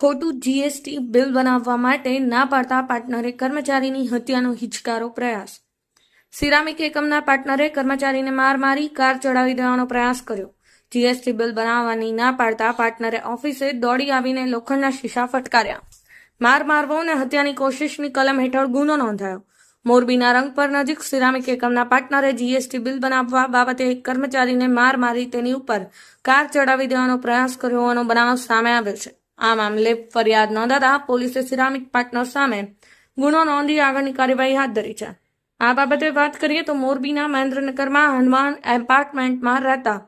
ખોટું GST bill બનાવવા માટે ના પાડતા પાર્ટનરે કર્મચારીની હત્યાનો હિચકારો પ્રયાસ. સિરામિક એકમના પાર્ટનરે કર્મચારીને માર મારી કાર ચડાવી દેવાનો પ્રયાસ કર્યો. જીએસટી બિલ બનાવવાની ના પાડતા પાર્ટનરે ઓફિસે દોડી આવીને લોખંડના શીશા ફટકાર્યા. માર મારવો અને હત્યાની કોશિશની કલમ હેઠળ ગુનો નોંધાયો. મોરબીના રંગપર નજીક સિરામિક એકમના પાર્ટનરે જીએસટી બિલ બનાવવા બાબતે એક કર્મચારીને માર મારી તેની ઉપર કાર ચડાવી દેવાનો પ્રયાસ કર્યો હોવાનો બનાવ સામે આવ્યો છે. આ મામલે ફરિયાદ નોંધાતા પોલીસે સિરામિક પાર્ટનર સામે ગુનો નોંધી આગળની કાર્યવાહી હાથ ધરી છે. આ બાબતે વાત કરીએ તો મોરબીના મહેન્દ્રનગરમાં હનુમાન એપાર્ટમેન્ટમાં રહેતા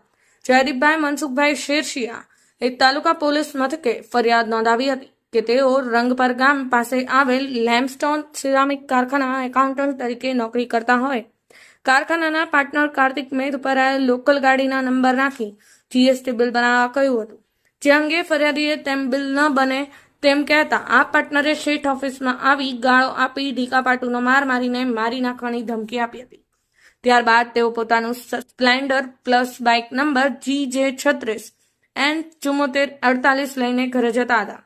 જયદીપભાઈ મનસુખભાઈ શેરશિયા એક તાલુકા પોલીસ મથકે ફરિયાદ નોંધાવી હતી કે તેઓ રંગપર ગામ પાસે આવેલ લેમ્પસ્ટોન સિરામિક કારખાના એકાઉન્ટન્ટ તરીકે નોકરી કરતા હોય. કારખાનાના પાર્ટનર કાર્તિક મેઘપરાએ લોકલ ગાડીના નંબર નાખી જીએસટી બિલ બનાવવા કહ્યું હતું, જે અંગે ફરિયાદીએ તેમ બિલ ન બને તેમ કહેતા આ પાર્ટનરે શેઠ ઓફિસમાં આવી ગાળો આપી ઢીકાપાટુનો માર મારીને મારી નાખવાની ધમકી આપી હતી. ત્યારબાદ તેઓ પોતાનું Splendor plus bike number GJ36N7448 લઈને ઘરે જતા હતા.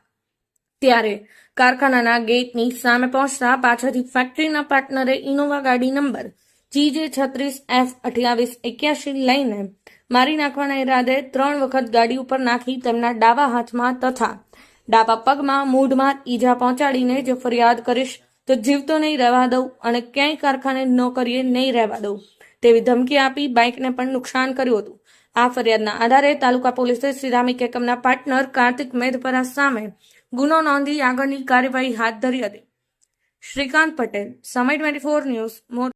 ત્યારે કારખાનાના ગેટની સામે પહોંચતા પાછળથી ફેક્ટરીના પાર્ટનરે ઇનોવા ગાડી નંબર GJ36F2881 લઈને મારી નાખવાના ઈરાદે 3 વખત ગાડી ઉપર નાખી તેમના ડાબા હાથમાં તથા ડાબા પગમાં મૂઢમાં ઈજા પહોંચાડીને જો ફરિયાદ કરીશ તો જીવતો નહીં રહેવા દઉં અને ક્યાંય કારખાને નોકરીએ નહીં રહેવા દઉં તેવી ધમકી આપી બાઇકને પણ નુકસાન કર્યું હતું. આ ફરિયાદના આધારે તાલુકા પોલીસે સિરામિક એકમના પાર્ટનર કાર્તિક મેઘપરા સામે ગુનો નોંધી આગળની કાર્યવાહી હાથ ધરી હતી. શ્રીકાંત પટેલ, સમય 24 ન્યૂઝ.